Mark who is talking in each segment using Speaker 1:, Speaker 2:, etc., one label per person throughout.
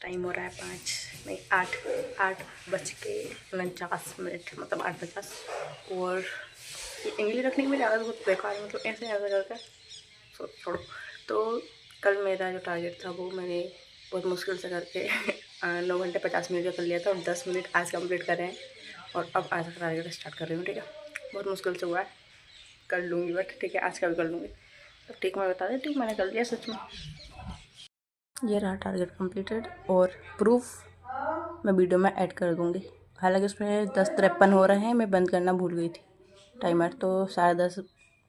Speaker 1: Time हो रहा है 8:49 मतलब 8:50। और इंग्लिश रखने की मेरी आदत बहुत बेकार है, मतलब ऐसे करके छोड़ो। तो कल मेरा जो टारगेट था वो मैंने बहुत मुश्किल से करके 9 घंटे 50 मिनट का कर लिया था, और 10 मिनट आज कंप्लीट कर रहे हैं। और अब आज का टारगेट स्टार्ट कर रही हूँ। ठीक है, बहुत मुश्किल से हुआ है, कर लूँगी, बट ठीक है आज का भी कर लूँगी। तो ठीक, मैं बता देती हूँ मैंने कर लिया सच में। ये रहा टारगेट कंप्लीटेड, और प्रूफ मैं वीडियो में ऐड कर दूँगी। हालांकि उसमें 10:53 हो रहे हैं, मैं बंद करना भूल गई थी टाइमर, तो 10:30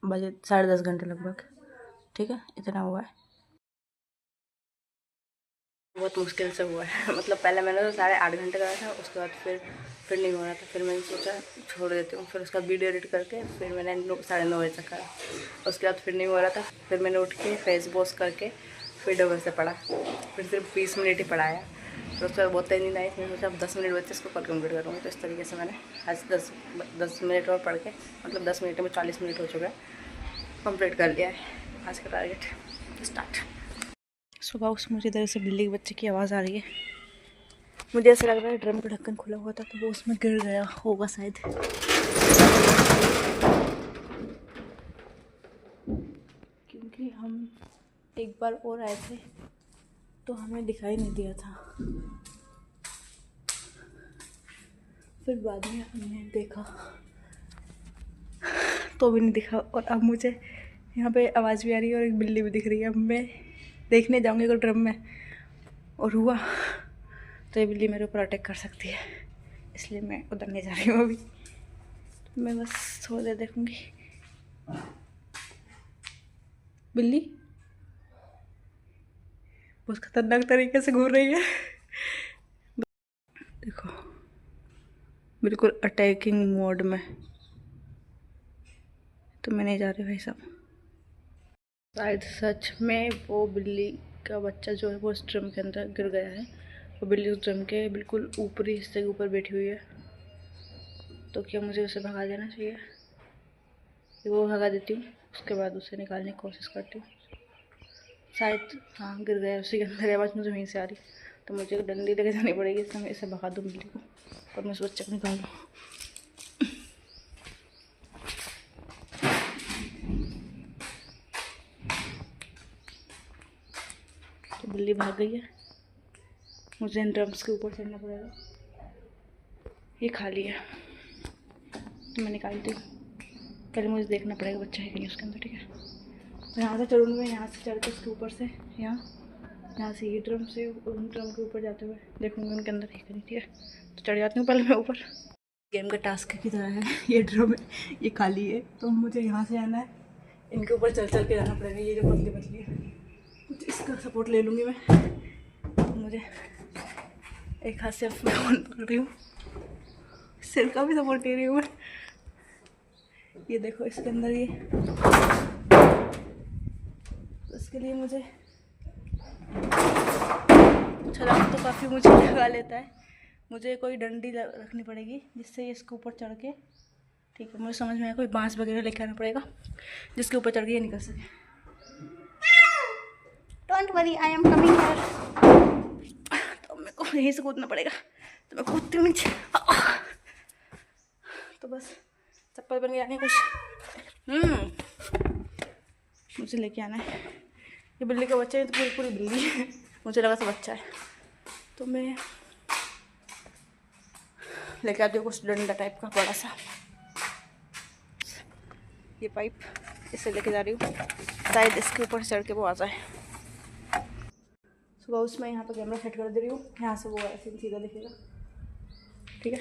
Speaker 1: बजे, 10:30 घंटे लगभग। ठीक है, इतना हुआ है, बहुत मुश्किल से हुआ है। मतलब पहले मैंने तो 8:30 घंटे करा था, उसके बाद फिर नहीं हो रहा था, फिर मैंने सोचा छोड़ देती हूँ। फिर उसका वीडियो एडिट करके फिर मैंने 9:30 बजे तक करा। उसके बाद फिर नहीं हो रहा था, फिर मैंने उठ के फेस वॉश करके फिर डबल से पढ़ा, फिर सिर्फ 20 मिनट ही पढ़ाया। फिर उसके बाद बहुत तेज नींद आई, फिर सोचा अब 10 मिनट बच्चे इसको कल कम्प्लीट करूँगी। तो इस तरीके से मैंने आज 10 मिनट और पढ़ के, मतलब 10 मिनट में 40 मिनट हो चुका है, कंप्लीट कर लिया है आज का टारगेट। स्टार्ट। सुबह उस मुझे इधर से बिल्ली के बच्चे की आवाज़ आ रही है। मुझे ऐसा लग रहा है ड्रम का ढक्कन खुला हुआ था तो वो उसमें गिर गया होगा शायद, क्योंकि हम एक बार और आए थे तो हमें दिखाई नहीं दिया था। फिर बाद में हमने देखा तो भी नहीं दिखा, और अब मुझे यहाँ पे आवाज़ भी आ रही है और एक बिल्ली भी दिख रही है। अब मैं देखने जाऊँगी अगर ड्रम में और हुआ तो ये बिल्ली मेरे ऊपर अटैक कर सकती है, इसलिए मैं उधर नहीं जा रही हूँ अभी। मैं बस थोड़ी देर देखूँगी। बिल्ली बहुत खतरनाक तरीके से घूर रही है। देखो, बिल्कुल अटैकिंग मोड में। तो मैं नहीं जा रही भाई साहब। शायद सच में वो बिल्ली का बच्चा जो है वो इस ड्रम के अंदर गिर गया है। वो बिल्ली उस ड्रम के बिल्कुल ऊपरी हिस्से के ऊपर बैठी हुई है। तो क्या मुझे उसे भगा देना चाहिए? वो भगा देती हूँ, उसके बाद उसे निकालने की कोशिश करती हूँ। शायद हाँ गिर गया उसी के अंदर, आवाज़ मुझे वहीं से आ रही। तो मुझे डंडी लेके जानी पड़ेगी, इस समय इसे भगा दूँ बिल्ली को और मैं उस बच्चे को निकाल दूँ। तो बिल्ली भाग गई है, मुझे इन ड्रम्स के ऊपर चढ़ना पड़ेगा। ये खाली है तो मैं निकालती हूँ, पहले मुझे देखना पड़ेगा बच्चा है कि नहीं उसके अंदर। ठीक है, तो यहाँ से चढ़ूँगी मैं, यहाँ से चढ़ के उसके ऊपर से यहाँ से ये ड्रम से उन ड्रम के ऊपर जाते हुए देखूँगी उनके अंदर है कि नहीं। ठीक है, तो चढ़ जाती हूँ पहले मैं ऊपर। गेम का टास्क की तरह है, ये ड्रम है, ये खाली है, तो मुझे यहाँ से आना है, इनके ऊपर चल चल के जाना पड़ेगा। ये जो पतली पतली है, कुछ इसका सपोर्ट ले लूँगी मैं। मुझे एक हाथ से फ़ोन पकड़ रही हूँ, सिर का भी सपोर्ट ले रही हूँ मैं। ये देखो इसके अंदर ये, तो इसके लिए मुझे छलांग तो काफ़ी मुझे लगा लेता है। मुझे कोई डंडी रखनी पड़ेगी जिससे ये इसके ऊपर चढ़ के, ठीक है मुझे समझ में आया, कोई बांस वगैरह लेके आना पड़ेगा जिसके ऊपर चढ़ के ये निकल सके। Don't worry, I am coming here. तो मेरे को यहीं से कूदना पड़ेगा, तो मैं कूदती हूँ नीचे। तो बस चप्पल बन के आने कुछ मुझे लेके आना है। ये बिल्ली का बच्चा है, तो पूरी पूरी बिल्ली है, मुझे लगा था बच्चा है। तो मैं लेके आती हूँ कुछ डंडा टाइप का बड़ा सा, ये पाइप, इसे लेके जा रही हूँ, शायद इसके ऊपर चढ़ के वो आ जाए। सुबह उसमें यहाँ पर कैमरा सेट कर दे रही हूँ, यहाँ से वो ऐसे सीधा दिखेगा। ठीक है,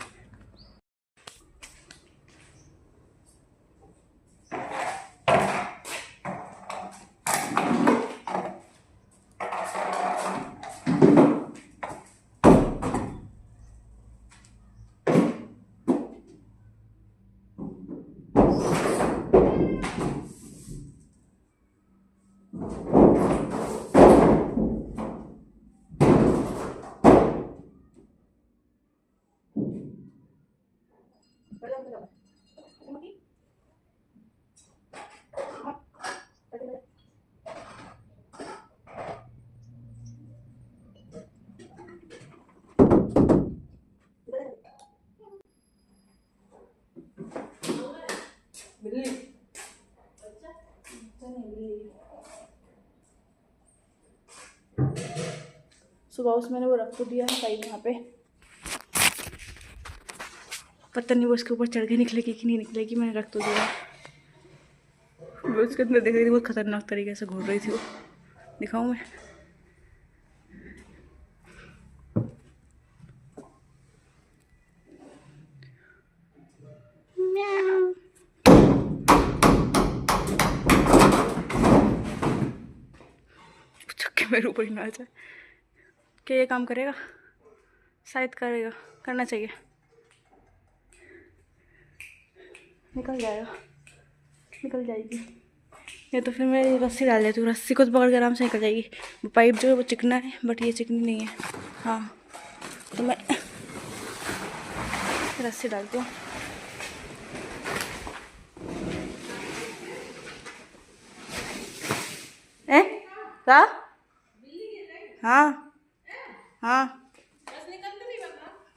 Speaker 1: बिल्ली। अच्छा नहीं बिल्ली। सुबह उस मैंने वो रख तो दिया है पाइप वहाँ पे, पता नहीं वो उसके ऊपर चढ़ के निकलेगी कि नहीं निकलेगी। मैंने रख तो दिया। वो उसके अंदर देख रही थी, बहुत खतरनाक तरीके से घूर रही थी वो। दिखाऊँ मैं? चक्के मेरे ऊपर ही ना आ जाए। क्या ये काम करेगा? शायद करेगा, करना चाहिए। निकल जाएगा, निकल जाएगी। ये तो फिर मैं रस्सी डाल देती हूँ, रस्सी को तो पकड़ के आराम से निकल जाएगी। वो पाइप जो है वो चिकना है, बट ये चिकनी नहीं है। हाँ तो मैं रस्सी डालती हूँ। हाँ हाँ हाँ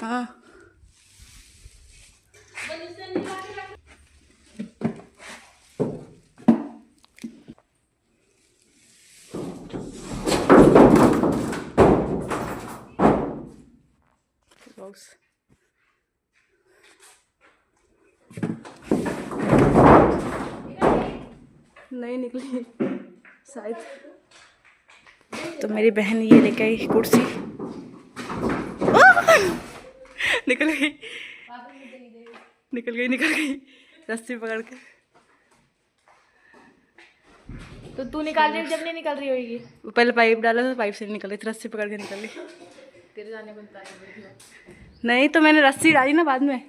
Speaker 1: हाँ। नहीं निकली शायद। तो मेरी बहन ये लेके आई कुर्सी। निकल गई निकल गई निकल गई रस्सी पकड़ के।
Speaker 2: तो तू निकाल रही जब नहीं निकल रही होगी।
Speaker 1: वो पहले पाइप डाला तो पाइप से निकल रही थी, रस्सी पकड़ के निकल गई।
Speaker 2: तेरे जाने को
Speaker 1: नहीं तो मैंने रस्सी डाली ना बाद में,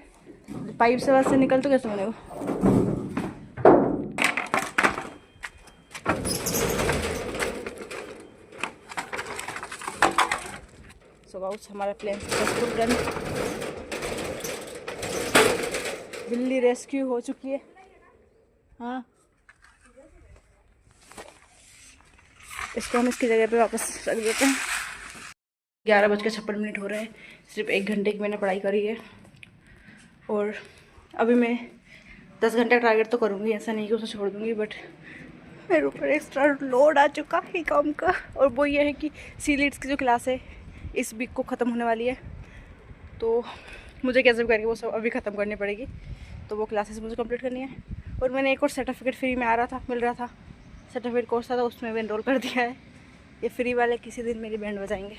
Speaker 1: पाइप से वैसे निकल तो कैसे मैंने वो। सो हमारा प्लेन सक्सेसफुल रन। बिल्ली रेस्क्यू हो चुकी है। हाँ इसको हम इसकी जगह पे वापस रख देते हैं। 11:56 हो रहे हैं। सिर्फ 1 घंटे की मैंने पढ़ाई करी है और अभी मैं 10 घंटे का टारगेट तो करूँगी, ऐसा नहीं कि उसे छोड़ दूँगी। बट मेरे ऊपर एक्स्ट्रा लोड आ चुका है काम का, और वो ये है कि सीलीड्स की जो क्लास है इस वीक को ख़त्म होने वाली है, तो मुझे कैसे भी करके वो सब अभी ख़त्म करनी पड़ेगी। तो वो क्लासेस मुझे कंप्लीट करनी है। और मैंने एक और सर्टिफिकेट फ्री में मिल रहा था, सर्टिफिकेट कोर्स था, तो उसमें भी एनरोल कर दिया है। ये फ्री वाले किसी दिन मेरी बैंड बजाएंगे।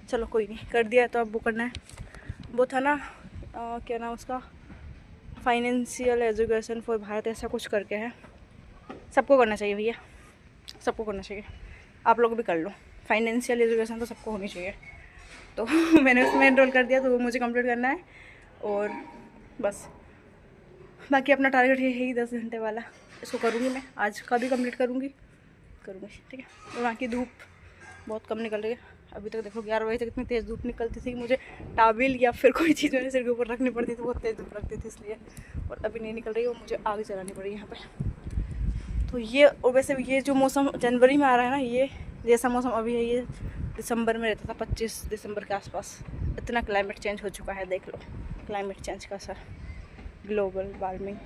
Speaker 1: चलो कोई नहीं, कर दिया है तो अब वो करना है। वो था ना क्या नाम उसका, फाइनेंशियल एजुकेशन फॉर भारत, ऐसा कुछ करके है। सबको करना चाहिए भैया, सबको करना चाहिए। आप लोग भी कर लो, फाइनेंशियल एजुकेशन तो सबको होनी चाहिए। तो मैंने उसमें एनरोल कर दिया, तो वो मुझे कंप्लीट करना है। और बस बाकी अपना टारगेट ये है ही 10 घंटे वाला, इसको करूँगी मैं। आज का भी कंप्लीट करूँगी ठीक है। और वहाँ की धूप बहुत कम निकल रही है अभी तक। देखो 11 बजे तक इतनी तेज़ धूप निकलती थी, मुझे टाविल या फिर कोई चीज़ मेरे सिर के ऊपर रखनी पड़ती थी, बहुत तेज़ धूप लगती थी इसलिए। और अभी नहीं निकल रही है, और मुझे आग जलानी पड़ी यहाँ पे। तो ये, और वैसे ये जो मौसम जनवरी में आ रहा है ना, ये जैसा मौसम अभी है ये दिसंबर में रहता था, 25 दिसंबर के आसपास। इतना क्लाइमेट चेंज हो चुका है, देख लो क्लाइमेट चेंज का असर, ग्लोबल वार्मिंग।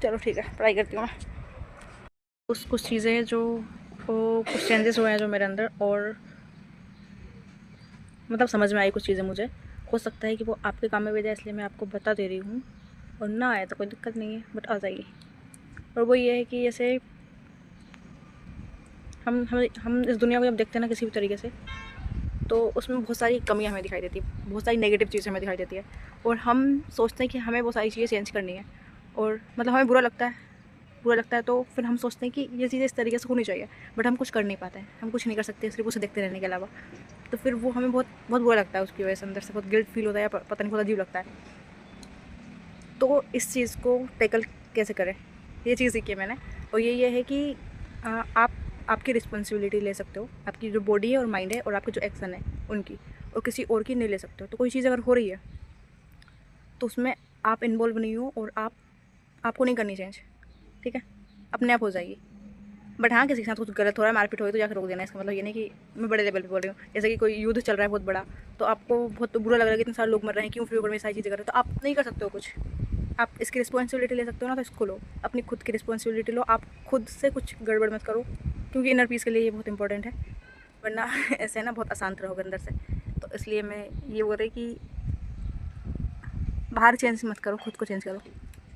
Speaker 1: चलो ठीक है, पढ़ाई करती हूँ मैं। कुछ चीज़ें हैं जो कुछ चेंजेस हुए हैं जो मेरे अंदर, और मतलब समझ में आई कुछ चीज़ें मुझे। हो सकता है कि वो आपके काम में भी जाए, इसलिए मैं आपको बता दे रही हूँ। और ना आए तो कोई दिक्कत नहीं है, बट आ जाइए। और वो ये है कि जैसे हम इस दुनिया को जब देखते हैं ना किसी भी तरीके से, तो उसमें बहुत सारी कमियां हमें दिखाई देती है, बहुत सारी नेगेटिव चीज़ें हमें दिखाई देती है। और हम सोचते हैं कि हमें वो सारी चीज़ें चेंज करनी है, और मतलब हमें बुरा लगता है, तो फिर हम सोचते हैं कि ये चीज़ें इस तरीके से होनी चाहिए, बट हम कुछ कर नहीं पाते हैं, हम कुछ नहीं कर सकते सिर्फ उसे देखते रहने के अलावा। तो फिर वो हमें बहुत बहुत बुरा लगता है, उसकी वजह से अंदर से बहुत गिल्ट फील होता है, या पता नहीं बहुत अजीब लगता है। तो इस चीज़ को टैकल कैसे करें, ये चीज़ सीखी है मैंने। और ये है कि आप आपकी रिस्पॉन्सिबिलिटी ले सकते हो, आपकी जो बॉडी है और माइंड है और आपके जो एक्शन है उनकी, और किसी और की नहीं ले सकते हो। तो कोई चीज़ अगर हो रही है तो उसमें आप इन्वॉल्व नहीं हो, और आपको नहीं करनी चेंज, ठीक है, अपने आप हो जाएगी। बट हाँ, किसी के साथ कुछ गलत हो रहा है, मारपीट हो रही, तो जाकर रोक देना। इसका मतलब ये नहीं कि मैं बड़े लेवल पे बोल रही हूँ, जैसे कि कोई युद्ध चल रहा है बहुत बड़ा, तो आपको बहुत बुरा लग रहा है कि इतने सारे लोग मर रहे हैं, क्यों फ्री होकर में सारी चीज़ें कर रहे हो, तो आप नहीं कर सकते हो कुछ, आप इसकी रिस्पॉन्सिबिलिटी ले सकते हो ना, तो इसको लो, अपनी खुद की रिस्पॉन्सिबिलिटी लो। आप खुद से कुछ गड़बड़ मत करो, क्योंकि इनर पीस के लिए ये बहुत इंपॉर्टेंट है, वरना ऐसे ना बहुत अशांत रहोगे अंदर से। तो इसलिए मैं ये बोल रही कि बाहर चेंज मत करो, खुद को चेंज करो।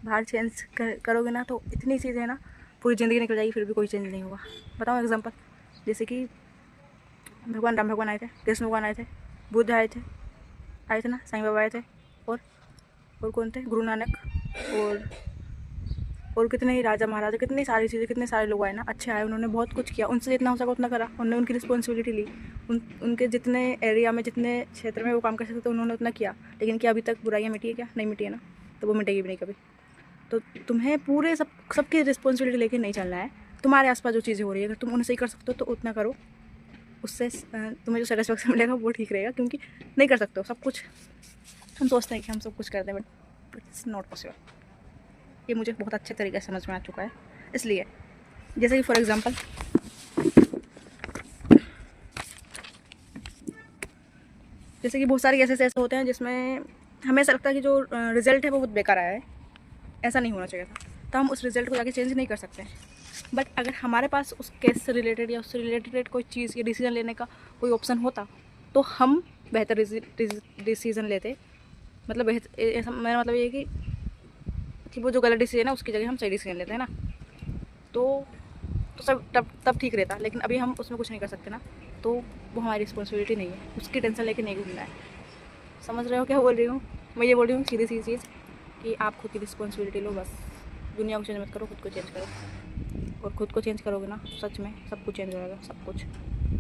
Speaker 1: बाहर चेंज करोगे ना तो इतनी चीज़ें हैं ना, पूरी ज़िंदगी निकल जाएगी, फिर भी कोई चेंज नहीं होगा। बताओ एग्जांपल, जैसे कि भगवान राम भगवान आए थे, कृष्ण भगवान आए थे, बुद्ध आए थे ना, साईं बाबा आए थे, और कौन थे, गुरु नानक, और कितने ही राजा महाराजा, कितनी सारी चीज़ें, कितने सारे लोग आए ना, अच्छे आए, उन्होंने बहुत कुछ किया, उनसे जितना हो सका उतना करा, उन्होंने उनकी रिस्पॉन्सिबिलिटी ली, उनके जितने एरिया में, जितने क्षेत्र में वो काम कर सकते थे उन्होंने उतना किया। लेकिन क्या अभी तक बुराइयाँ मिटी है? क्या नहीं मिटी है ना, तो वो मिटेगी भी नहीं कभी। तो तुम्हें पूरे सबकी रिस्पॉन्सिबिलिटी लेके नहीं चलना है। तुम्हारे आसपास जो चीज़ें हो रही है, अगर तुम उन्हें सही कर सकते हो तो उतना करो, उससे तुम्हें जो सेटिस्फेक्शन मिलेगा वो ठीक रहेगा। क्योंकि नहीं कर सकते हो सब कुछ, हम सोचते हैं कि हम सब कुछ करते हैं, बट इट्स नॉट पॉसिबल। ये मुझे बहुत अच्छे तरीके से समझ में आ चुका है। इसलिए जैसे कि फॉर एग्जांपल, जैसे कि बहुत सारे ऐसे ऐसे होते हैं जिसमें हमें ऐसा लगता है कि जो रिज़ल्ट है वो बहुत बेकार आया है, ऐसा नहीं होना चाहिए था, तो हम उस रिज़ल्ट को जाके चेंज नहीं कर सकते। बट अगर हमारे पास उस केस से रिलेटेड या उससे रिलेटेड कोई चीज़ या डिसीजन लेने का कोई ऑप्शन होता, तो हम बेहतर डिसीजन लेते। मतलब ऐसा मेरा मतलब ये है कि वो जो गलत डिसीजन है उसकी जगह हम सही डिसीजन लेते हैं ना, तो सब तब ठीक रहता। लेकिन अभी हम उसमें कुछ नहीं कर सकते ना, तो वो हमारी रिस्पॉन्सिबिलिटी नहीं है, उसकी टेंशन लेके नहीं घूमना है। समझ रहे हो क्या बोल रही हूँ? मैं ये बोल रही हूँ सीधी सी चीज़ कि आप खुद की रिस्पॉन्सिबिलिटी लो बस। दुनिया को चेंज मत करो, खुद को चेंज करो। और खुद को चेंज करोगे ना, सच में सब कुछ चेंज हो जाएगा, सब कुछ।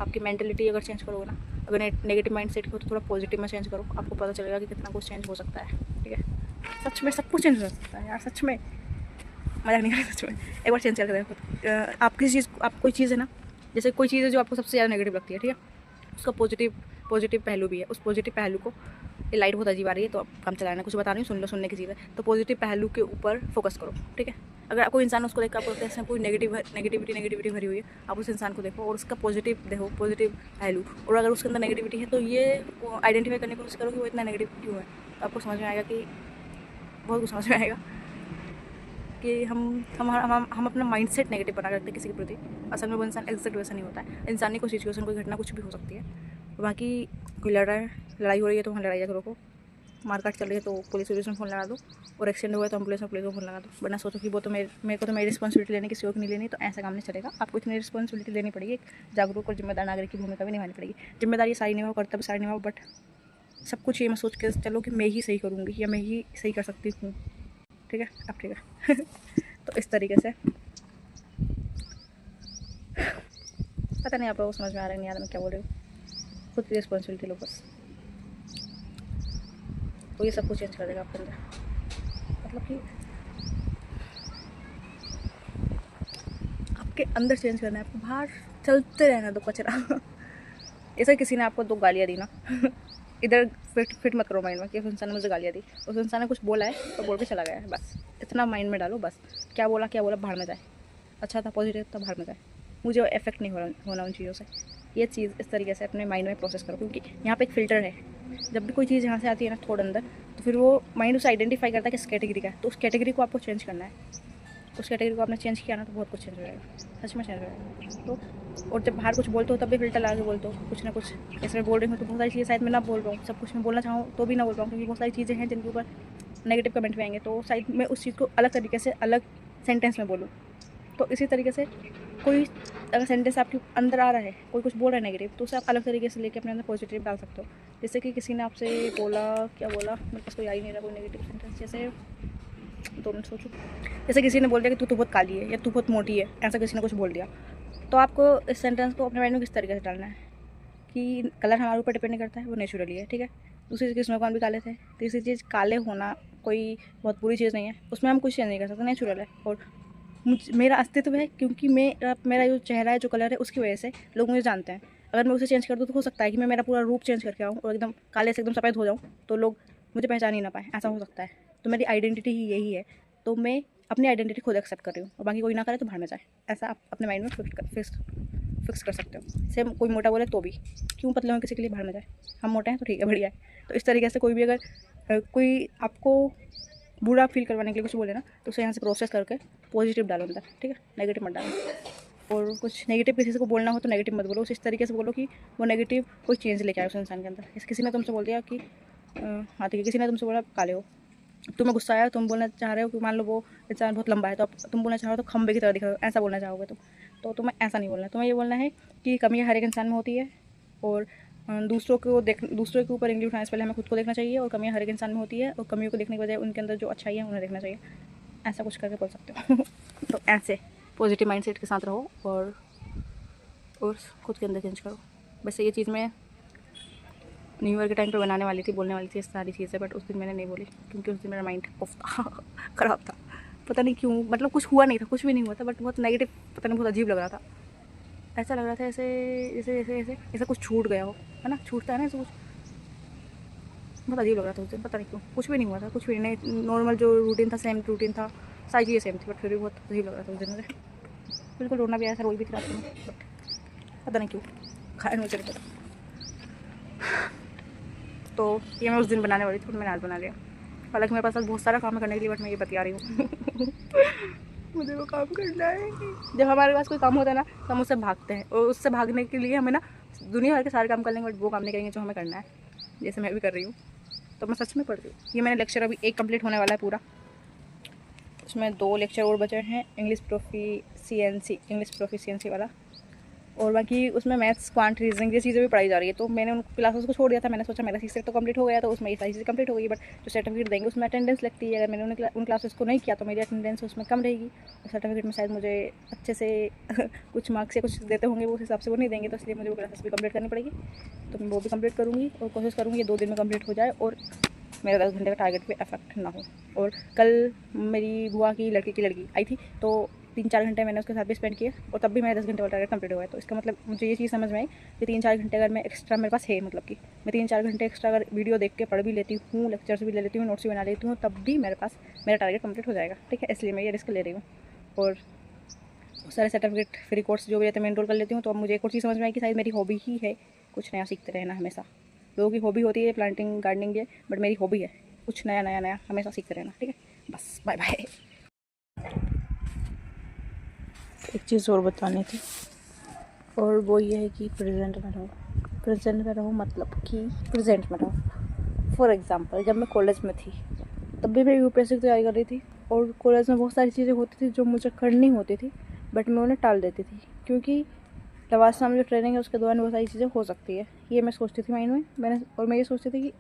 Speaker 1: आपकी मेंटलिटी अगर चेंज करोगे ना, अगर नेगेटिव माइंड सेट को तो थोड़ा पॉजिटिव में चेंज करो, आपको पता चलेगा कि कितना कुछ चेंज हो सकता है। ठीक है, सच में सब कुछ चेंज हो सकता है यार, सच में, मजाक नहीं कर रही, सच में। एक बार चेंज करके देखो। आप किसी चीज़, आप कोई चीज़ है ना, जैसे कोई चीज़ है जो आपको सबसे ज़्यादा नेगेटिव लगती है, ठीक है, उसका पॉजिटिव पहलू भी है। उस पॉजिटिव पहलू को, ये लाइट बहुत अजीब आ रही है तो अब काम चलाना, कुछ बता रही हूँ, सुन लो, सुनने की चीज़ है। तो पॉजिटिव पहलू के ऊपर फोकस करो, ठीक है। अगर कोई इंसान उसको देखकर आपको लगता है इसमें कोई नेगेटिविटी भरी हुई है, आप उस इंसान को देखो और उसका पॉजिटिव देखो, पॉजिटिव पहलू। और अगर उसके अंदर नेगेटिविटी है तो ये आइडेंटिफाई करने की कोशिश करो कि वो इतना नेगेटिव क्यों है। तो आपको समझ में आएगा कि बहुत कुछ समझ में आएगा कि हम अपना माइंडसेट नेगेटिव बना रखते हैं किसी के प्रति। असल में वो इंसान एग्जैक्ट वैसा नहीं होता है। इंसान की कोई सिचुएशन, कोई घटना कुछ भी हो सकती है। बाकी कोई लड़ाई हो रही है तो वहाँ लड़ाई को रोको, मारकाट चल रही है तो पुलिस में फ़ोन लगा दो, और एक्सीडेंट हुआ है तो एम्बुलेंस में पुलिस को फ़ोन लगा दो। वरना सोचो कि वो तो मेरे को तो मेरी रिस्पॉन्सिबिलिटी लेने, किसी और की नहीं लेनी, तो ऐसा काम नहीं चलेगा। आपको इतनी रिस्पॉन्सिबिलिटी लेनी पड़ेगी, एक जागरूक और जिम्मेदार नागरिक की भूमिका भी निभानी पड़ेगी। जिम्मेदारी सारी निभाओ, कर्तव्य सारी निभाओ, बट सब कुछ ये मैं सोच के चलो कि मैं ही सही करूँगी या मैं ही सही कर सकती हूँ। ठीक है, अब ठीक है। तो इस तरीके से, पता नहीं आप लोगों को समझ में आ रहा है नहीं आ रहा मैं क्या बोल रही हूँ। खुद की रिस्पॉन्सिबिलिटी लो बस, तो ये सब कुछ चेंज कर देगा आपके अंदर। मतलब कि आपके अंदर चेंज करना है, आपको बाहर चलते रहना दो कचरा। ऐसा किसी ने आपको 2 गालियाँ दी ना, इधर फिट मत करो माइंड में कि उस इंसान ने मुझे गालियाँ दी, उस इंसान ने कुछ बोला है तो बोल के चला गया है, बस इतना माइंड में डालो बस। क्या बोला बाहर में जाए, अच्छा था पॉजिटिव था, बाहर में जाए, मुझे इफेक्ट नहीं होना उन चीज़ों से। ये चीज़ इस तरीके से अपने माइंड में प्रोसेस करो, क्योंकि यहाँ पे एक फ़िल्टर है। जब भी कोई चीज़ यहाँ से आती है ना थोड़ा अंदर, तो फिर वो माइंड उसे आइडेंटिफाई करता है कि इस कैटेगरी का है, तो उस कैटेगरी को आपको चेंज करना है। उस कैटेगरी को आपने चेंज किया ना तो बहुत कुछ चेंज हो जाएगा, सच में चेंज हो जाएगा। तो और जब बाहर कुछ बोलते हो तब भी फ़िल्टर लगा के बोलते हो, कुछ ना कुछ। जैसे मैं बोल रही हूँ तो बहुत सारी चीज़ें शायद मैं ना बोल रहा हूँ, सब कुछ मैं बोलना चाहूँ तो भी ना बोल पाऊँ, क्योंकि बहुत सारी चीज़ें हैं जिनके ऊपर नेगेटिव कमेंट भी आएंगे, तो शायद मैं उस चीज़ को अलग तरीके से, अलग सेंटेंस में बोलूँ। तो इसी तरीके से कोई अगर सेंटेंस आपके अंदर आ रहा है, कोई कुछ बोल रहा है नेगेटिव, तो उसे आप अलग तरीके से लेके अपने अंदर पॉजिटिव डाल सकते हो। जैसे कि किसी ने आपसे बोला, क्या बोला, मेरे पास कोई आ ही नहीं रहा कोई नेगेटिव सेंटेंस। जैसे 2 मिनट सोचो। जैसे किसी ने बोल दिया कि तू बहुत काली है या तू बहुत मोटी है, ऐसा किसी ने कुछ बोल दिया, तो आपको इस सेंटेंस को अपने माइंड में किस तरीके से डालना है कि कलर हमारे ऊपर डिपेंड नहीं करता है, वो नेचुरली है, ठीक है। दूसरी चीज़, कृष्ण भगवान भी काले थे। तीसरी चीज़, काले होना कोई बहुत बुरी चीज़ नहीं है, उसमें हम कुछ चेंज नहीं कर सकते, नेचुरल है। और मेरा अस्तित्व है क्योंकि मेरा जो चेहरा है, जो कलर है, उसकी वजह से लोग मुझे जानते हैं। अगर मैं उसे चेंज कर दूँ तो हो सकता है कि मैं मेरा पूरा रूप चेंज करके आऊँ और एकदम काले से एकदम सफ़ेद हो जाऊँ, तो लोग मुझे पहचान ही ना पाए, ऐसा हो सकता है। तो मेरी आइडेंटिटी ही यही है, तो मैं अपनी आइडेंटिटी खुद एक्सेप्ट कर रही हूँ, और बाकी कोई ना करे तो बाहर में जाए, ऐसा आप अपने माइंड में फिक्स कर सकते हो। सेम कोई मोटा बोले तो भी, क्यों पतले हों किसी के लिए बाहर में जाए, हम मोटे हैं तो ठीक है, बढ़िया है। तो इस तरीके से कोई भी अगर कोई आपको बुरा फील करवाने के लिए कुछ बोले ना तो उसे यहाँ से प्रोसेस करके पॉजिटिव डालो अंदर, ठीक है, नेगेटिव मत डालो। और कुछ नेगेटिव किसी को बोलना हो तो नेगेटिव मत बोलो, इस तरीके से बोलो कि वो नेगेटिव कोई चेंज लेके आए उस इंसान के अंदर। किसी ने तुमसे बोल दिया कि हाँ ठीक है, किसी ने तुमसे बोला काले हो, तुम्हें गुस्सा आया, तुम बोलना चाह रहे हो कि मान लो वो इंसान बहुत लंबा है तो अब तुम बोलना चाह रहे हो तो खंबे की तरह दिख रहे हो, ऐसा बोलना चाहोगे तुम, तो तुम्हें ऐसा नहीं बोलना है। तुम्हें ये बोलना है कि कमियाँ हर एक इंसान में होती है और दूसरों के ऊपर इंग्लिश उठाने से पहले हमें खुद को देखना चाहिए, और कमियाँ हर एक इंसान में होती है और कमियों को देखने के बजाय उनके अंदर जो अच्छाई है उन्हें देखना चाहिए। ऐसा कुछ करके बोल सकते हो। तो ऐसे पॉजिटिव माइंडसेट के साथ रहो और खुद के अंदर चेंज करो। वैसे ये चीज़ मैं न्यू ईयर के टाइम पे बनाने वाली थी, बोलने वाली थी सारी चीज़ें, बट उस दिन मैंने नहीं बोली क्योंकि उस दिन मेरा माइंड ऑफ था, ख़राब था। पता नहीं क्यों, मतलब कुछ हुआ नहीं था, कुछ भी नहीं हुआ था, बट बहुत नेगेटिव, पता नहीं बहुत अजीब लग रहा था। ऐसा लग रहा था ऐसे ऐसे ऐसे ऐसे ऐसा कुछ छूट गया हो, है ना, छूटता है ना ऐसे कुछ, बहुत अजीब लग रहा था उस दिन, पता नहीं क्यों। कुछ भी नहीं हुआ था, कुछ भी नहीं, नॉर्मल जो रूटीन था सेम रूटीन था, सारी चीज़ें सेम थी, बट फिर भी बहुत अजीब लग रहा था उस दिन मुझे। बिल्कुल रोना भी आया था, रोई भी थी रात में, बट पता नहीं क्यों, खाया मुझे नहीं पता। तो ये मैं उस दिन बनाने वाली थी, मैंने आज बना लिया। हालांकि मेरे पास आज बहुत सारा काम है करने के लिए, बट मैं ये बता रही हूँ। मुझे वो काम करना है। जब हमारे पास कोई काम होता है ना तो हम उससे भागते हैं, और उससे भागने के लिए हमें ना दुनिया भर के सारे काम कर लेंगे, बट वो काम नहीं करेंगे जो हमें करना है, जैसे मैं भी कर रही हूँ। तो मैं सच में पढ़ रही हूँ। ये मैंने लेक्चर अभी एक कंप्लीट होने वाला है पूरा, उसमें 2 लेक्चर और बचे हैं, इंग्लिश प्रोफिशिएंसी वाला, और बाकी उसमें मैथ्स, क्वांट, रीजनिंग ये चीज़ें भी पढ़ाई जा रही है। तो मैंने उन क्लासेस को छोड़ दिया था, मैंने सोचा मेरा सीसेट तो कंप्लीट हो गया तो उसमें ये सारी चीज़ें कंप्लीट हो गई, बट जो सर्टिफिकेट देंगे उसमें अटेंडेंस लगती है। अगर मैंने उन क्लासेस को नहीं किया तो मेरी अटेंडेंस उसमें कम रहेगी, और सर्टिफिकेट में शायद मुझे अच्छे से कुछ मार्क्स या कुछ देते होंगे, वो उस हिसाब से वो नहीं देंगे, तो इसलिए मुझे वो क्लासेस भी कंप्लीट करनी पड़ेगी। तो मैं वो भी कंप्लीट करूँगी और कोशिश करूँगी 2 दिन में कंप्लीट हो जाए और मेरा 10 घंटे का टारगेट पे अफेक्ट ना हो। और कल मेरी बुआ की लड़की आई थी, तो 3-4 घंटे मैंने उसके साथ भी स्पेंड किए, और तब भी मेरा 10 घंटे वाला टारगेट कंप्लीट हो गया। तो इसका मतलब मुझे ये चीज़ समझ में आई कि 3-4 घंटे अगर मैं एक्स्ट्रा मेरे पास है, मतलब कि मैं 3-4 घंटे एक्स्ट्रा अगर वीडियो देख के पढ़ भी लेती हूँ, लेक्चर्स भी ले लेती हूँ, नोट्स भी बना लेती हूँ, तब भी मेरे पास मेरा टारगेट कंप्लीट हो जाएगा, ठीक है। इसलिए मैं ये रिस्क ले रही हूँ, और बहुत सारे सर्टिफिकेट, फ्री कोर्स जो भी रहते हैं मैं इनरोल कर लेती हूँ। तो अब मुझे एक और चीज़ समझ में आई कि शायद मेरी हॉबी ही है कुछ नया सीखते रहना हमेशा। लोगों की हॉबी होती है प्लांटिंग, गार्डनिंग, ये, बट मेरी हॉबी है कुछ नया हमेशा सीखते रहना, ठीक है। बस बाय बाय। एक चीज़ और बतानी थी, और वो ये है कि प्रेजेंट में रहो, मतलब कि प्रेजेंट में रहो। फॉर एग्ज़ाम्पल, जब मैं कॉलेज में थी तब भी मैं यूपीएससी की तैयारी कर रही थी, और कॉलेज में बहुत सारी चीज़ें होती थी जो मुझे करनी होती थी, बट मैं उन्हें टाल देती थी, क्योंकि लवासा में जो ट्रेनिंग है उसके दौरान बहुत सारी चीज़ें हो सकती है, ये मैं सोचती थी माइंड में। मैं ये सोचती थी कि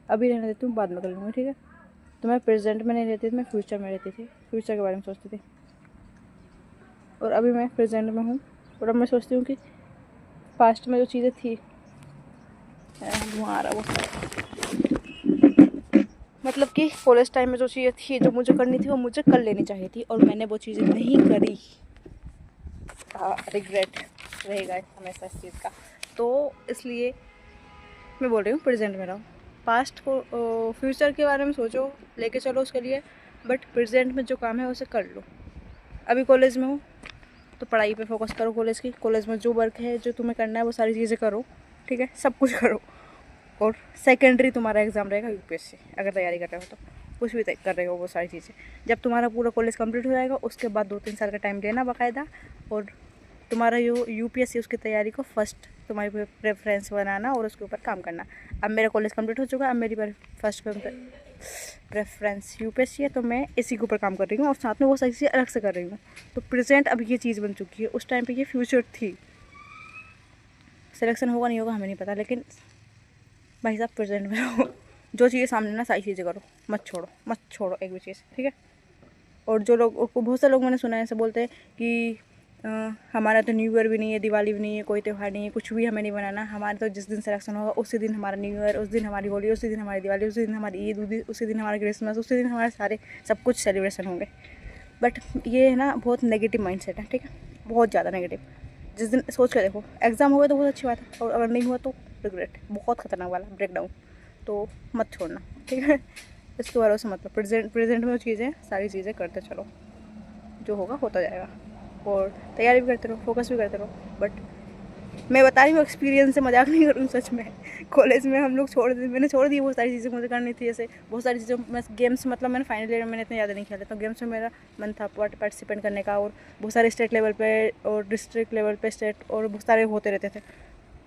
Speaker 1: अभी रहने देती हूँ, बाद में कर लूँगी, ठीक है। तो मैं प्रेजेंट में नहीं रहती थी, मैं फ्यूचर में रहती थी, फ्यूचर के बारे में सोचती थी। और अभी मैं प्रेजेंट में हूँ, और अब मैं सोचती हूँ कि पास्ट में जो चीज़ें थी, वो मतलब कि कॉलेज टाइम में जो चीज़ें थी जो मुझे करनी थी वो मुझे कर लेनी चाहिए थी, और मैंने वो चीज़ें नहीं करी, रिग्रेट रहेगा हमेशा इस चीज़ का। तो इसलिए मैं बोल रही हूँ प्रेजेंट में रहो। पास्ट को, फ्यूचर के बारे में सोचो, लेके चलो उसके लिए, बट प्रेजेंट में जो काम है उसे कर लो। अभी कॉलेज में हो तो पढ़ाई पे फोकस करो, कॉलेज में जो वर्क है, जो तुम्हें करना है वो सारी चीज़ें करो, ठीक है, सब कुछ करो। और सेकेंडरी तुम्हारा एग्ज़ाम रहेगा यूपीएससी, अगर तैयारी कर रहे हो तो कुछ भी कर रहे हो वो सारी चीज़ें। जब तुम्हारा पूरा कॉलेज कंप्लीट हो जाएगा उसके बाद 2-3 साल का टाइम लेना बाकायदा, और तुम्हारा जो यूपीएससी उसकी तैयारी को फर्स्ट तुम्हारी प्रेफरेंस बनाना और उसके ऊपर काम करना। अब मेरा कॉलेज कंप्लीट हो चुका है, अब मेरी फर्स्ट प्रेफरेंस यूपीएससी है, तो मैं इसी के ऊपर काम कर रही हूँ, और साथ में वो सारी चीज़ें अलग से कर रही हूँ। तो प्रेजेंट अब ये चीज़ बन चुकी है, उस टाइम पे ये फ्यूचर थी। सिलेक्शन होगा नहीं होगा हमें नहीं पता, लेकिन भाई साहब प्रेजेंट में रहो, जो चीज़ें सामने ना सारी चीज़ें करो, मत छोड़ो एक भी चीज़, ठीक है। और जो लोग, बहुत से लोग मैंने सुना है ऐसे बोलते हैं कि हमारा तो न्यू ईयर भी नहीं है, दिवाली भी नहीं है, कोई त्यौहार नहीं है, कुछ भी हमें नहीं बनाना, हमारा तो जिस दिन सिलेक्शन होगा उसी दिन हमारा न्यू ईयर, उस दिन हमारी होली, उसी दिन हमारी दिवाली, उसी दिन हमारी ईद, उसी दिन हमारा क्रिसमस, उसी दिन हमारे सारे सब कुछ सेलिब्रेशन होंगे। बट ये है ना बहुत नेगेटिव माइंडसेट है, ठीक है, बहुत ज़्यादा नेगेटिव। जिस दिन सोच कर देखो, एग्ज़ाम हो गया तो बहुत अच्छी बात है, और अगर नहीं हुआ तो रिग्रेट, बहुत खतरनाक वाला ब्रेकडाउन। तो मत छोड़ना, ठीक है, इसके भरोसे मतलब प्रेजेंट में वो चीज़ें, सारी चीज़ें करते चलो, जो होगा होता जाएगा। और तैयारी भी करते रहो, फोकस भी करते रहो, बट मैं बता रही हूँ एक्सपीरियंस से, मजाक नहीं करूँ सच में। कॉलेज में हम लोग मैंने छोड़ दी बहुत सारी चीज़ें मुझे करनी थी। जैसे बहुत सारी चीज़ें मैं गेम्स, मतलब मैंने फाइनल ईयर में मैंने इतना ज़्यादा नहीं खेला, तो गेम्स में मेरा मन था पार्टिसिपेट करने का, और बहुत सारे स्टेट लेवल पे और डिस्ट्रिक्ट लेवल पे स्टेट और बहुत सारे होते रहते थे।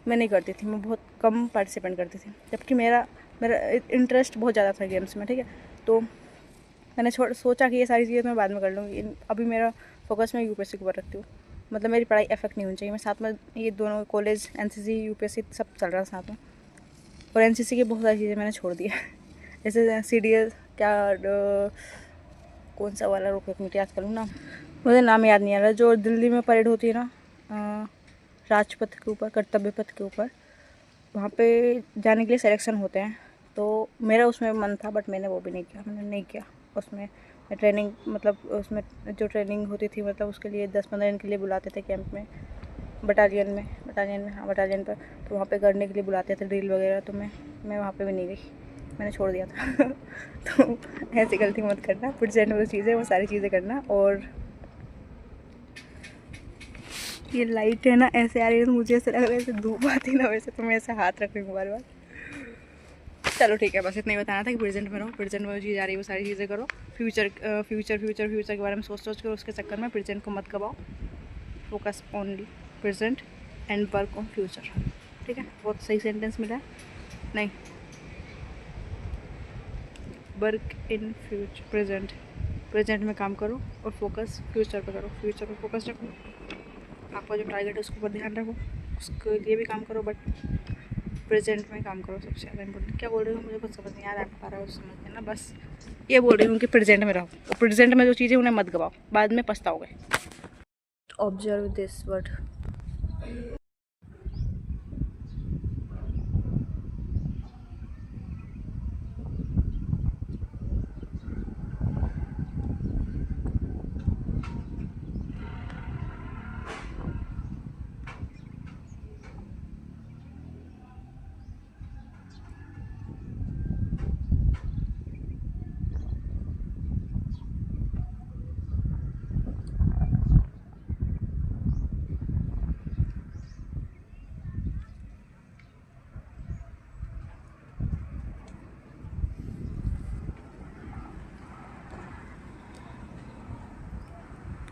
Speaker 1: मैं नहीं करती थी, मैं बहुत कम पार्टिसिपेट करती थी, जबकि मेरा इंटरेस्ट बहुत ज़्यादा था गेम्स में, ठीक है। तो मैंने सोचा कि ये सारी चीज़ें मैं बाद में कर लूँगी, अभी मेरा फोकस मैं यूपीएससी के ऊपर रखती हूँ। मतलब मेरी पढ़ाई इफेक्ट नहीं होनी चाहिए। मैं साथ में ये दोनों कॉलेज, एनसीसी, यूपीएससी सब चल रहा है साथ में, और एनसीसी की बहुत सारी चीज़ें मैंने छोड़ दी है। जैसे सीडीएस क्या कौन सा वाला, रुक एक मिनट याद करूँ ना, मुझे नाम याद नहीं आ रहा, जो दिल्ली में परेड होती है ना राजपथ के ऊपर, कर्तव्य पथ के ऊपर, वहाँ पे जाने के लिए सिलेक्शन होते हैं। तो मेरा उसमें मन था, बट मैंने वो भी नहीं किया, मैंने नहीं किया उसमें। ट्रेनिंग, मतलब उसमें जो ट्रेनिंग होती थी, मतलब उसके लिए 10-15 दिन के लिए बुलाते थे कैंप में, बटालियन में हाँ बटालियन पर, तो वहाँ पे करने के लिए बुलाते थे ड्रिल वगैरह। तो मैं वहाँ पे भी नहीं गई, मैंने छोड़ दिया था। तो ऐसी गलती मत करना, प्रेजेंट में चीज़ें वो सारी चीज़ें करना। और ये लाइट है ना ऐसे आ रही है, तो मुझे ऐसे लग रहा है जैसे धूप आती ना, वैसे तो मैं ऐसे हाथ रख रही हूँ बार बार। चलो ठीक है, बस इतना ही बताना था कि प्रेजेंट में रहो, प्रेजेंट में जो चीज़ आ रही है वो सारी चीज़ें करो। फ्यूचर के बारे में सोच कर उसके चक्कर में प्रेजेंट को मत गवाओ। Focus only present and work on future, ठीक है। बहुत सही सेंटेंस मिला है नहीं, वर्क इन फ्यूचर, प्रेजेंट में काम करो और फोकस फ्यूचर पे करो, फ्यूचर पे फोकस रखो। आपका जो टारगेट है उसके ऊपर ध्यान रखो, उसके लिए भी काम करो, बट प्रेजेंट में काम करो, सबसे ज़्यादा इम्पोर्टेंट। क्या बोल रही हूँ मुझे कुछ समझ नहीं आ रहा है, समझ लेना। बस ये बोल रही हूँ कि प्रेजेंट में रहो, और प्रेजेंट में जो चीज़ें उन्हें मत गवाओ, बाद में पछताओगे। Observe this word.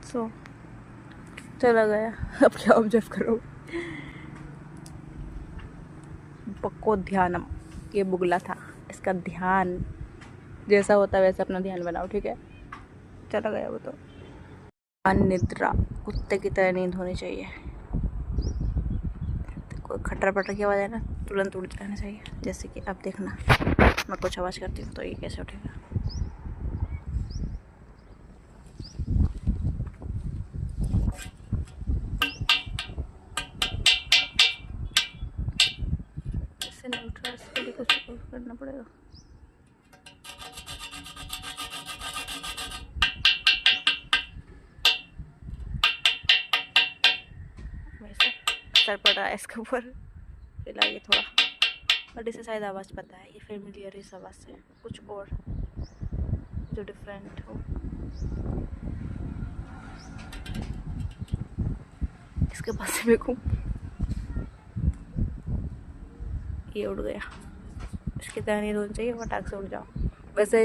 Speaker 1: सो चला गया, अब क्या ऑब्जर्व करो। पक्को ध्यानम, ये बुगला था, इसका ध्यान जैसा होता है वैसे अपना ध्यान बनाओ, ठीक है। चला गया वो तो। निद्रा, कुत्ते की तरह नींद होनी चाहिए। कोई खटर पटर की आवाज़ है ना, तुरंत उठ जाना चाहिए। जैसे कि अब देखना, मैं कुछ आवाज़ करती हूँ तो ये कैसे उठेगा। इससे नहीं उठ रहा, इसके लिए कुछ करना पड़ेगा। वैसे असर पड़ रहा है इसके ऊपर, फिलहाल ये थोड़ा, बट इसे शायद आवाज़ पता है, ये फेमिलियर इस आवाज़ से, कुछ और जो डिफरेंट हो। इसके पास से देखूँ, ये उड़ गया। इसकी तरह नहीं होनी चाहिए, फटाक से उड़ जाओ। वैसे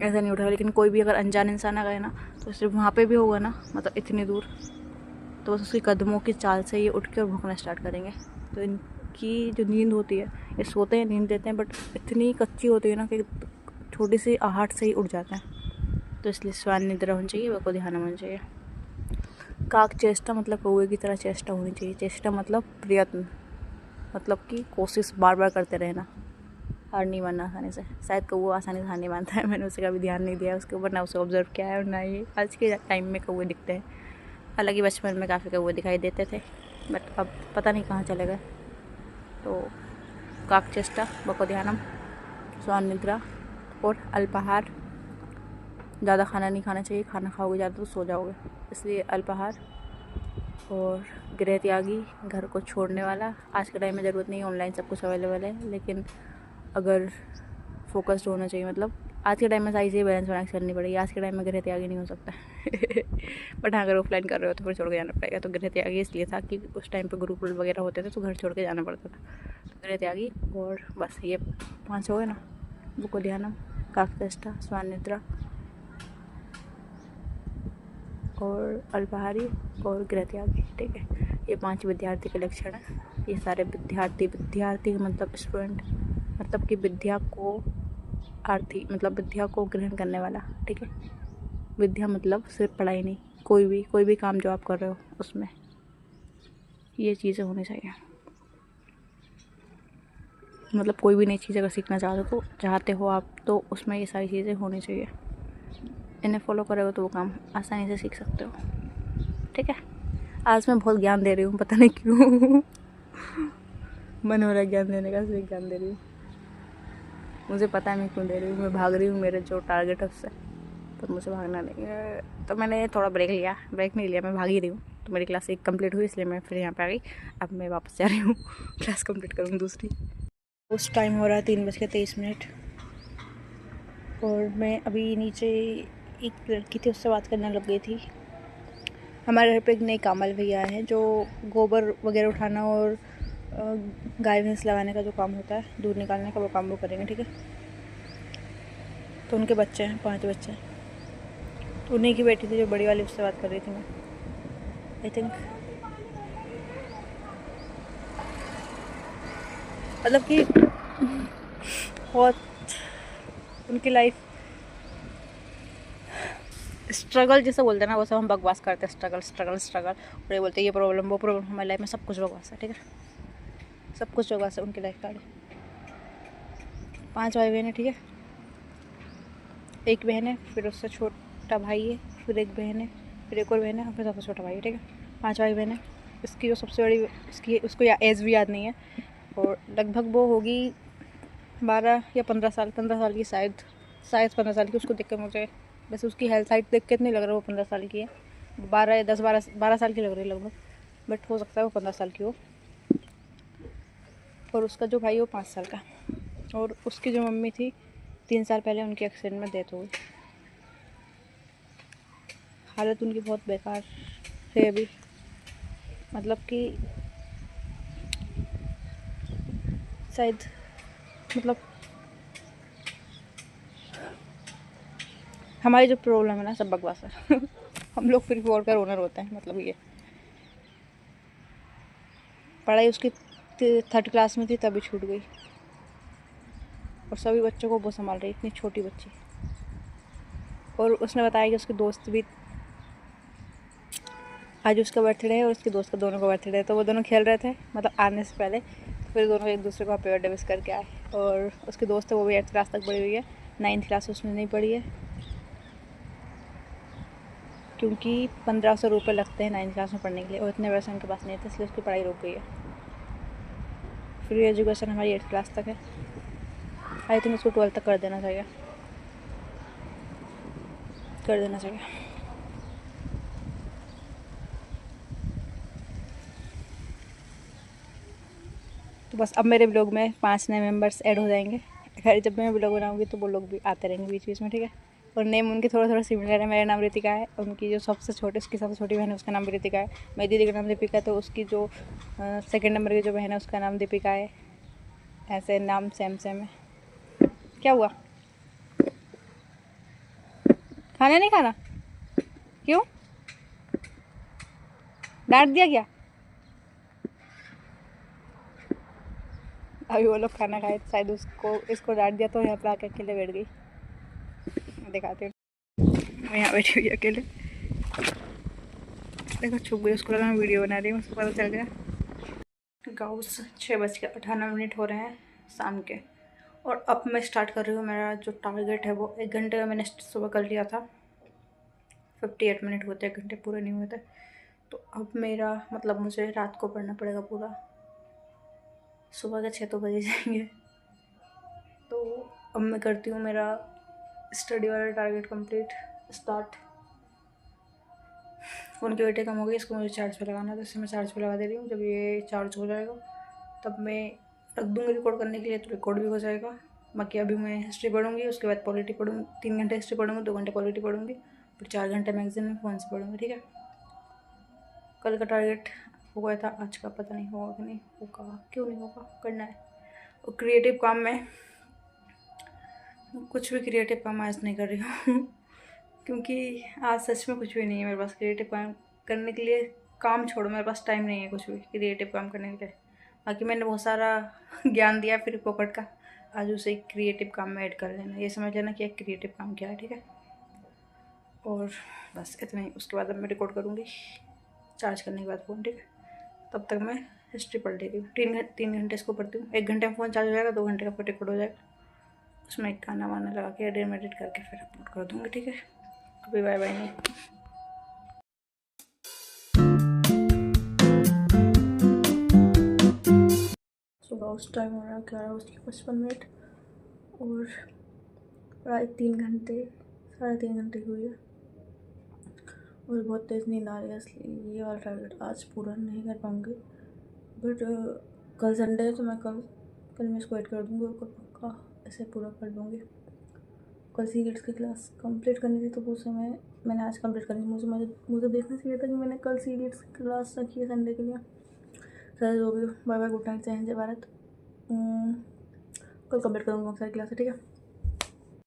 Speaker 1: ऐसा नहीं उठा, लेकिन कोई भी अगर अनजान इंसान आ गया ना, तो सिर्फ वहाँ पे भी होगा ना, मतलब इतनी दूर, तो बस उसकी कदमों की चाल से ये उठ के और भौंकना स्टार्ट करेंगे। तो इनकी जो नींद होती है, ये सोते हैं, नींद देते हैं, बट इतनी कच्ची होती है ना कि छोटी सी आहट से ही उठ जाते हैं। तो इसलिए स्वान निद्रा होनी चाहिए, वह को ध्यान होना चाहिए। काक चेष्टा, मतलब कौवे की तरह चेष्टा होनी चाहिए। चेष्टा मतलब प्रयत्न, मतलब कि कोशिश बार बार करते रहना, हार नहीं मानना आसानी से। शायद कौवा आसानी से हार नहीं मानता है, मैंने उसे कभी ध्यान नहीं दिया उसके ऊपर, ना उसे ऑब्जर्व किया है और ना ही आज के टाइम में कौवे दिखते हैं। हालांकि बचपन में काफ़ी कौवे दिखाई देते थे, बट अब पता नहीं कहाँ चले गए। तो काक चेष्टा, बको ध्यानम, स्वान निद्रा और अल्पाहार। ज़्यादा खाना नहीं खाना चाहिए, खाना खाओगे ज़्यादा तो सो जाओगे, इसलिए अल्पाहार। और गृह त्यागी, घर को छोड़ने वाला। आज के टाइम में ज़रूरत नहीं है, ऑनलाइन सब कुछ अवेलेबल है, लेकिन अगर फोकस्ड होना चाहिए, मतलब आज के टाइम में साइज से बैलेंस बना के चलनी पड़ेगी। आज के टाइम में गृह त्यागी नहीं हो सकता। बट हाँ, अगर ऑफलाइन कर रहे हो तो फिर छोड़ के जाना पड़ेगा। तो गृह त्यागी इसलिए था कि उस टाइम पे गुरुकुल वगैरह होते थे तो घर छोड़ के जाना पड़ता था। तो गृह त्यागी और बस ये 5 हो गए ना, बुकोलियानम, काकचेष्टा, स्वान निद्रा और अल्पाहारी और गृह त्यागी। ठीक है, ये 5 विद्यार्थी के लक्षण हैं। ये सारे विद्यार्थी मतलब स्टूडेंट, मतलब कि विद्या को आर्थी मतलब विद्या को ग्रहण करने वाला। ठीक है, विद्या मतलब सिर्फ पढ़ाई नहीं, कोई भी काम जो आप कर रहे हो उसमें ये चीज़ें होनी चाहिए। मतलब कोई भी नई चीज़ अगर सीखना चाहते हो आप तो उसमें ये सारी चीज़ें होनी चाहिए। इन्हें फॉलो करोगे तो वो काम आसानी से सीख सकते हो। ठीक है, आज मैं बहुत ज्ञान दे रही हूँ, पता नहीं क्यों। मन हो रहा है ज्ञान देने का, इसलिए ज्ञान दे रही हूँ। मुझे पता है मैं क्यों दे रही हूँ। मैं भाग रही हूँ मेरे जो टारगेट है उससे, पर मुझे भागना नहीं है। तो मैंने थोड़ा ब्रेक नहीं लिया, मैं भाग ही रही हूँ। तो मेरी क्लास 1 कंप्लीट हुई, इसलिए मैं फिर यहाँ पे आ गई। अब मैं वापस जा रही हूँ क्लास कंप्लीट करूँगी दूसरी। उस टाइम हो रहा है 3:23 और मैं अभी नीचे एक लड़की थी, उससे बात करने लग गई थी। हमारे घर पे एक नए कामल भैया हैं जो गोबर वगैरह उठाना और गाय भैंस लगाने का जो काम होता है, दूध निकालने का, वो काम वो करेंगे। ठीक है, तो उनके बच्चे हैं, 5 बच्चे हैं। तो उन्हीं की बेटी थी जो बड़ी वाली, उससे बात कर रही थी मैं। आई थिंक मतलब कि बहुत उनकी लाइफ स्ट्रगल जैसे बोलते हैं ना, वो सब हम बकवास करते हैं। स्ट्रगल और ये बोलते हैं ये प्रॉब्लम वो प्रॉब्लम। हमारी लाइफ में सब कुछ बकवास है। ठीक है, सब कुछ बकवास है उनकी लाइफ का। 5 भाई बहन है। ठीक है, एक बहन है, फिर उससे छोटा भाई है, फिर एक बहन है, फिर एक और बहन है, और फिर सबसे छोटा भाई है। ठीक है, 5 भाई बहन है। इसकी जो सबसे बड़ी उसको एज भी याद नहीं है, और लगभग वो होगी 12 या 15 साल की, शायद 15 साल की। उसको देख कर मुझे, वैसे उसकी हेल्थ हाइट देख के नहीं लग रहा वो 15 साल की है। 12 या 12 साल की लग रही है लगभग, बट हो सकता है वो 15 साल की हो। और उसका जो भाई है वो 5 साल का। और उसकी जो मम्मी थी 3 साल पहले उनकी एक्सीडेंट में डेथ हो गई। हालत उनकी बहुत बेकार है अभी, मतलब कि शायद मतलब हमारी जो प्रॉब्लम है ना सब बकवास है। हम लोग फिर वोट कर ओनर होते हैं। मतलब ये पढ़ाई उसकी 3rd क्लास में थी तभी छूट गई, और सभी बच्चों को वो संभाल रही, इतनी छोटी बच्ची। और उसने बताया कि उसके दोस्त भी, आज उसका बर्थडे है और उसके दोस्त का दोनों का बर्थडे है, तो वो दोनों खेल रहे थे मतलब आने से पहले। तो फिर दोनों एक दूसरे को हैप्पी बर्थडे विश करके आए। और उसके दोस्त है वो भी 8th क्लास तक पढ़ी हुई है, 9th क्लास उसने नहीं पढ़ी है, क्योंकि 1500 रुपये लगते हैं 9th क्लास में पढ़ने के लिए, और इतने पैसे उनके पास नहीं थे, इसलिए उसकी पढ़ाई रुक गई है। फ्री एजुकेशन हमारी 8th क्लास तक है। आई थिंक उसको 12th तक कर देना चाहिए। तो बस अब मेरे ब्लॉग में 5 नए मेंबर्स ऐड हो जाएंगे। खैर जब मैं ब्लॉग बनाऊंगी तो वो लोग भी आते रहेंगे बीच बीच में। ठीक है, और नेम उनके थोड़ा सिमिलर है। मेरा नाम रितिका है, उनकी जो सबसे छोटी बहन है उसका नाम भी रितिका है। मेरी दीदी का नाम दीपिका है, तो उसकी जो 2nd नंबर की जो बहन है उसका नाम दीपिका है। ऐसे नाम सेम है। क्या हुआ, खाना नहीं खाना? क्यों, डांट दिया क्या? अभी वो लोग खाना खाए तो शायद इसको डांट दिया, तो यहाँ पे आके अकेले बैठ गई। दिखाते हैं, मैं यहाँ बैठी हुई अकेले। देखो छुप गई, उसको लगा मैं वीडियो बना रही हूँ, उसको पता चल गया। गाउस 6:58 हो रहे हैं शाम के, और अब मैं स्टार्ट कर रही हूँ। मेरा जो टारगेट है वो 1 घंटे में मैंने सुबह कर लिया था। 58 मिनट होते, 1 घंटे पूरे नहीं होते। तो अब मेरा मतलब मुझे रात को पढ़ना पड़ेगा पूरा, सुबह के 6 तो बजे जाएंगे। तो अब मैं करती हूँ मेरा स्टडी वाला टारगेट कंप्लीट स्टार्ट। फ़ोन की बैटरी कम हो गई, इसको मुझे चार्ज पे लगाना है, तो इससे मैं चार्ज पे लगा दे रही हूँ। जब ये चार्ज हो जाएगा तब मैं रख दूँगी रिकॉर्ड करने के लिए, तो रिकॉर्ड भी हो जाएगा। बाकी अभी मैं हिस्ट्री पढ़ूंगी, उसके बाद पॉलिटी पढ़ूंगी, 3 घंटे हिस्ट्री पढ़ूंगी, 2 घंटे पॉलिटी पढ़ूंगी, फिर 4 घंटे मैगजीन में फ़ोन से पढ़ूंगी, ठीक है। कल का टारगेट हो गया था, आज का पता नहीं होगा कि नहीं होगा, क्यों नहीं होगा, करना है। और क्रिएटिव काम में कुछ भी क्रिएटिव काम आज नहीं कर रही हूँ क्योंकि आज सच में कुछ भी नहीं है मेरे पास क्रिएटिव काम करने के लिए। काम छोड़ो, मेरे पास टाइम नहीं है कुछ भी क्रिएटिव काम करने के लिए। बाकी मैंने बहुत सारा ज्ञान दिया फिर पॉकेट का, आज उसे क्रिएटिव काम में ऐड कर लेना, ये समझ लेना कि एक क्रिएटिव काम क्या है, ठीक है। और बस इतना ही। उसके बाद अब मैं रिकॉर्ड करूँगी चार्ज करने के बाद फ़ोन, ठीक है। तब तक मैं हिस्ट्री पढ़ लेती हूँ, 3 घंटे इसको पढ़ती हूँ। 1 घंटे में फ़ोन चार्ज हो जाएगा, 2 घंटे का फिर रिकॉर्ड हो जाएगा। उसमें एक गाना वाना लगा के एडिट करके फिर अपलोड कर दूँगी, ठीक है। अभी बाय बाय नहीं। सुबह उस टाइम हो रहा है 11:55 और प्राय 3 घंटे 3.5 घंटे हुई है और बहुत तेज़ नींद आ रही है, इसलिए ये वाला टारगेट आज पूरा नहीं कर पाऊँगी। बट कल संडे है तो मैं कल मैं इसको ऐड कर दूँगी और कल पक्का ऐसे पूरा कर दूँगी। कल सीरीड्स की क्लास कंप्लीट करनी थी तो वो समय मैंने आज कंप्लीट करनी थी। मुझे देखना चाहिए था कि मैंने कल सीरीड्स की क्लास रखी है संडे के लिए। चलो जो भी, बाय बाय, गुड नाइट, जय हिंद, जय भारत। कल कंप्लीट करूँगा सारी क्लास, ठीक है।